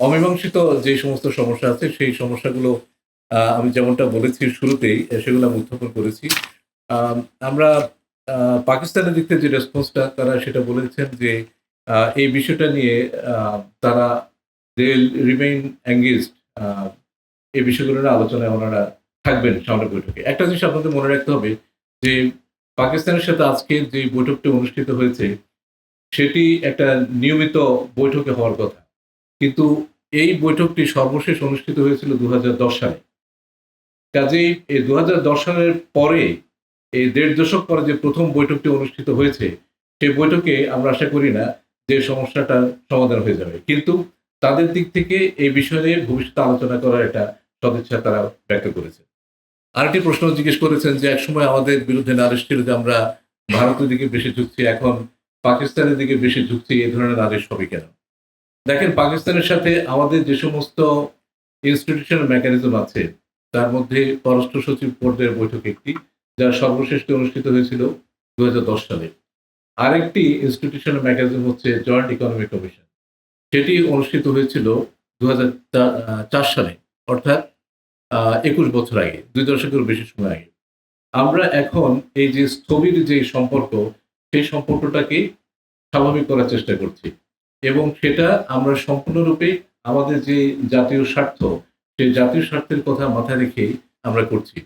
অমীমাংসিত যে সমস্ত সমস্যা আছে সেই সমস্যাগুলো আমি যেমনটা বলেছি শুরুতেই সেগুলো আমি উত্থাপন করেছি। আম আমরা পাকিস্তানের দিক থেকে যে রেসপন্সটা তারা সেটা বলেছেন যে এই বিষয়টা নিয়ে আ তারা দে রিমেইন এনগেজড আ এই বিষয়গুলো নিয়ে আলোচনায় ওনারা থাকবেন সামনের বৈঠকে। একটা জিনিস আপনাদের মনে রাখতে হবে যে পাকিস্তানের সাথে আজকে যে বৈঠকটি অনুষ্ঠিত হয়েছে সেটি একটা নিয়মিত বৈঠকে হওয়ার কথা। কিন্তু এই বৈঠকটি সর্বশেষ অনুষ্ঠিত হয়েছিল ২০১০ সালে। কাজেই এই ২০১০ সালের পরে এই ১.৫ দশক পরে যে ১ম বৈঠকটি অনুষ্ঠিত হয়েছে, সেই বৈঠকে আমরা আশা করি না যে সমস্যাটার সমাধান হয়ে যাবে। কিন্তু তাদের দিক থেকে এই বিষয় নিয়ে ভবিষ্যতে আলোচনা করার একটা সদিচ্ছা তারা ব্যক্ত করেছে। আরেকটি প্রশ্ন জিজ্ঞেস করেছেন যে, একসময় আমাদের বিরুদ্ধে নালিশ ছিল যে আমরা ভারতের দিকে বেশি ঝুঁকছি, এখন পাকিস্তানের দিকে বেশি ঝুঁকছি, এই ধরনের নালিশ হবে কেন? দেখেন পাকিস্তানের সাথে আমাদের যে সমস্ত ইনস্টিটিউশনাল মেকানিজম আছে, তার মধ্যে পররাষ্ট্র সচিব পর্যায়ের বৈঠক একটি, যা সর্বশেষ অনুষ্ঠিত হয়েছিল ২০১০ সালে। আরেকটি ইনস্টিটিউশনাল মেকানিজম হচ্ছে জয়েন্ট ইকোনমিক কমিশন। সেটি অনুষ্ঠিত হয়েছিল ২০০৪ সালে, অর্থাৎ ২১ বছর আগে, ২ দশকেরও বেশি সময় আগে। আমরা এখন এই যে স্থবির যে সম্পর্ক, সেই সম্পর্কটাকে স্বাভাবিক করার চেষ্টা করছি। এবং সেটা আমরা সম্পূর্ণরূপে আমাদের যে জাতীয় স্বার্থ, সেই জাতীয় স্বার্থের কথা মাথায় রেখেই আমরা করছি।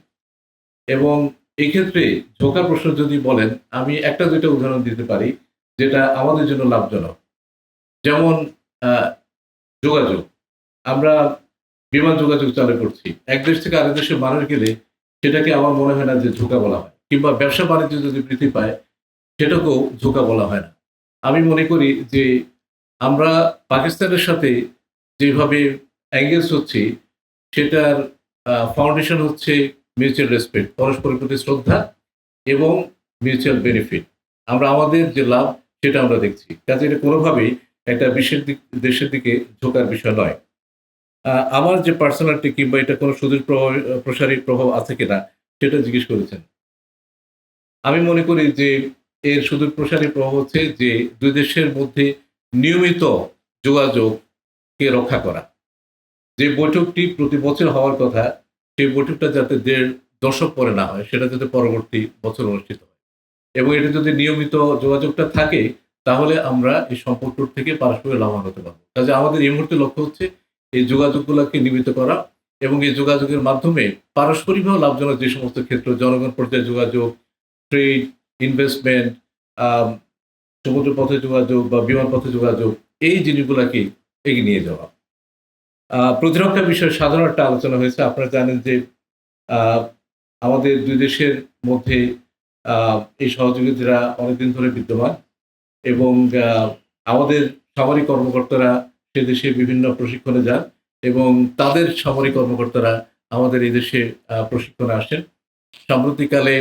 এবং এই ক্ষেত্রে ঝোঁকার প্রশ্ন যদি বলেন, আমি ১ টা ২ টা উদাহরণ দিতে পারি, যেটা আমাদের জন্য লাভজনক। যেমন আ যোগাযোগ। আমরা বিমান যোগাযোগ চালু করছি। এক দেশ থেকে আরেক দেশে মানুষ গেলে সেটাকে আমার মনে হয় না যে ধোঁকা বলা হয়। কিংবা ব্যবসা-বাণিজ্য যদি বৃদ্ধি পায় সেটাকেও ধোঁকা বলা হয় না। আমি মনে করি যে আমরা পাকিস্তানের সাথে যেভাবে এনগেজ হচ্ছি সেটার ফাউন্ডেশন হচ্ছে মিউচুয়াল রেসপেক্ট, পরস্পরের প্রতি শ্রদ্ধা এবং মিউচুয়াল বেনিফিট। আমরা আমাদের যে লাভ সেটা আমরা দেখছি। কাজে এটা কোনোভাবেই একটা দেশের দিকে ঝোঁকার বিষয় নয়। আমার যে পার্সোনালিটি কিংবা এটা কোনো সুদূর প্রসারী প্রভাব আছে কিনা সেটা জিজ্ঞেস করেছেন। আমি মনে করি যে এর সুদূর প্রসারী প্রভাব হচ্ছে যে ২ দেশের মধ্যে নিয়মিত যোগাযোগকে রক্ষা করা। যে বৈঠকটি প্রতি বছর হওয়ার কথা, সেই বৈঠকটা যাতে ১.৫ দশক পরে না হয়, সেটা যাতে পরবর্তী বছর অনুষ্ঠিত হয়। এবং এটা যদি নিয়মিত যোগাযোগটা থাকে, তাহলে আমরা এই সম্পর্ক থেকে পারস্পরিক লাভবান হতে পারব। কাজে আমাদের এই মুহূর্তে লক্ষ্য হচ্ছে এই যোগাযোগগুলোকে নিয়মিত করা এবং এই যোগাযোগের মাধ্যমে পারস্পরিকভাবে লাভজনক যে সমস্ত ক্ষেত্র জনগণ পর্যায়ে যোগাযোগ, ট্রেড, ইনভেস্টমেন্ট, আম সমুদ্র পথে যোগাযোগ বা বিমান পথে যোগাযোগ, এই জিনিসগুলাকে এগিয়ে নিয়ে যাওয়া। প্রতিরক্ষা বিষয়ে সাধারণ একটা আলোচনা হয়েছে। আপনারা জানেন যে আ আমাদের ২ দেশের মধ্যে আ এই সহযোগিতাটা অনেকদিন ধরে বিদ্যমান এবং আ আমাদের সামরিক কর্মকর্তারা সে দেশে বিভিন্ন প্রশিক্ষণে যান এবং তাদের সামরিক কর্মকর্তারা আমাদের এই দেশে প্রশিক্ষণে আসেন। সাম্প্রতিককালে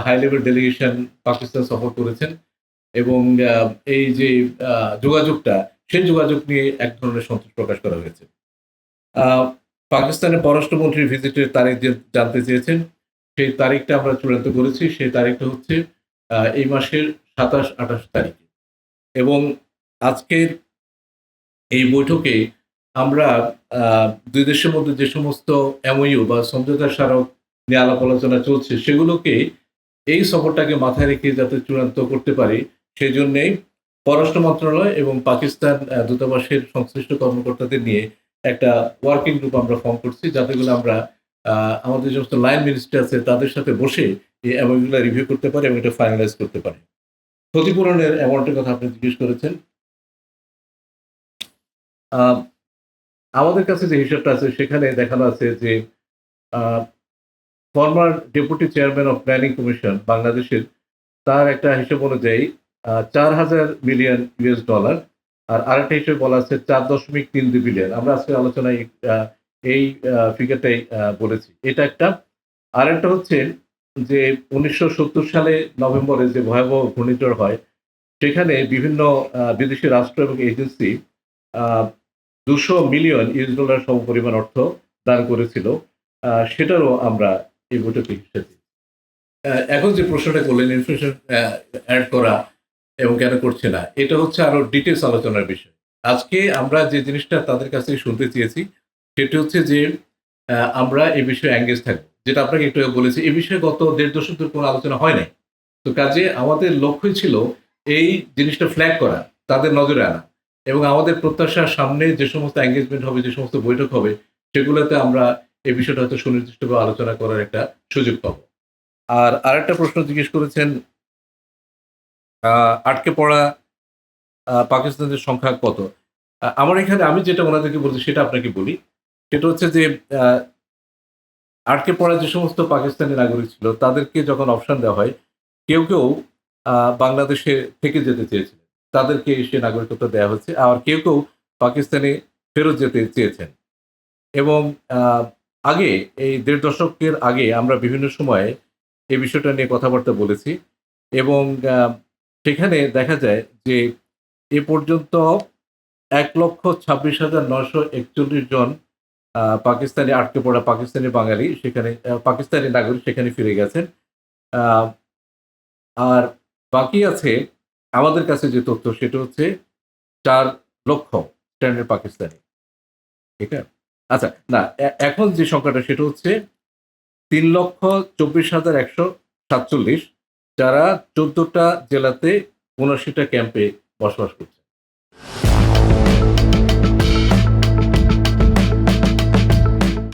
হাই লেভেল ডেলিগেশন পাকিস্তান সফর করেছেন এবং আ এই যে আ যোগাযোগটা, সেই যোগাযোগ নিয়ে এক ধরনের সন্তোষ প্রকাশ করা হয়েছে। আ পাকিস্তানের পররাষ্ট্রমন্ত্রীর ভিজিটের তারিখ জানতে চেয়েছেন। সেই তারিখটা আমরা চূড়ান্ত করেছি। সেই তারিখটা হচ্ছে এই মাসের ২৭-২৮ তারিখে। এবং আজকের এই বৈঠকে আমরা আ ২ দেশের মধ্যে যে সমস্ত MOU বা সমঝোতা স্মারক নিয়ে আলাপ আলোচনা চলছে, সেগুলোকে এই সফরটাকে মাথায় রেখে যাতে চূড়ান্ত করতে পারি, সেজন্যেই পররাষ্ট্র মন্ত্রণালয় এবং পাকিস্তান দূতাবাসের সংশ্লিষ্ট কর্মকর্তাদের নিয়ে একটা ওয়ার্কিং গ্রুপ আমরা ফর্ম করছি, যাতে করে আমরা আ আমাদের যে সমস্ত লাইন মিনিস্ট্রি আছে তাদের সাথে বসে এই MOU গুলা রিভিউ করতে পারি এবং এটা ফাইনালাইজ করতে পারি। ক্ষতিপূরণের অ্যামাউন্টের কথা আপনি জিজ্ঞেস করেছেন। আ আমাদের কাছে যে হিসাবটা আছে সেখানে দেখানো আছে যে a former deputy chairman of planning commission বাংলাদেশের তার একটা হিসাব অনুযায়ী ৪,০০০ মিলিয়ন ইউএস ডলার আর আরেকটা হিসেবে বলা আছে ৪.৩২ বিলিয়ন। আমরা আজকের আলোচনায় আ এই ফিগারটাই বলেছি। এটা একটা। আরেকটা হচ্ছে যে ১৯৭০ সালে নভেম্বরে যে ভয়াবহ ঘূর্ণিঝড় হয়, সেখানে বিভিন্ন বিদেশি রাষ্ট্র এবং এজেন্সি আ ২০০ মিলিয়ন ইউএস ডলার সমপরিমাণ অর্থ দান করেছিল। সেটারও আমরা এই বৈঠকে হিসেব দিই। এখন যে প্রশ্নটা করলেন ইনফ্লেশন এড করা এবং কেন করছে না? এটা হচ্ছে আরো ডিটেইলস আলোচনার বিষয়। আজকে আমরা যে জিনিসটা তাদের কাছ থেকে শুনতে চেয়েছি সেটি হচ্ছে যে আমরা এই বিষয়ে এঙ্গেজ থাকবো। যেটা আপনাকে একটু আগে বলেছি, এই বিষয়ে গত ১.৫ দশক ধরে কোনো আলোচনা হয় নাই। তো কাজে আমাদের লক্ষ্যই ছিল এই জিনিসটা ফ্ল্যাগ করা, তাদের নজরে আনা এবং আমাদের প্রত্যাশা সামনে যে সমস্ত এঙ্গেজমেন্ট হবে, যে সমস্ত বৈঠক হবে সেগুলোতে আমরা এই বিষয়টা হয়তো সুনির্দিষ্টভাবে আলোচনা করার একটা সুযোগ পাবো। আর আরেকটা প্রশ্ন জিজ্ঞেস করেছেন, আটকে পড়া পাকিস্তানের সংখ্যা কত? আমার এখানে আমি যেটা ওনাদেরকে বলছি সেটা আপনাকে বলি। সেটা হচ্ছে যে আ আটকে পড়া যে সমস্ত পাকিস্তানি নাগরিক ছিল তাদেরকে যখন অপশন দেওয়া হয়, কেউ আ বাংলাদেশে থেকে যেতে চেয়েছিলেন। তাদেরকে সে নাগরিকত্ব দেয়া হচ্ছে। আর কেউ পাকিস্তানে ফেরত যেতে চেয়েছেন। এবং আ আগে এই ১.৫ দশকের আগে আমরা বিভিন্ন সময়ে এই বিষয়টা নিয়ে কথাবার্তা বলেছি এবং আ সেখানে দেখা যায় যে এ পর্যন্ত ১,২৬,৯৪১ জন পাকিস্তানি আটকে পড়া পাকিস্তানি বাঙালি সেখানে পাকিস্তানি নাগরিক সেখানে ফিরে গেছেন। আ আর বাকি আছে আমাদের কাছে যে তথ্য সেটা হচ্ছে ৪,০০,০০০ স্ট্যান্ডার্ড পাকিস্তানি। ঠিক আছে? আচ্ছা না এখন যে সংখ্যাটা সেটা হচ্ছে ৩,২৪,১৪৭ যারা ১৪ টা জেলাতে ৭৯ টা ক্যাম্পে বসবাস করছে।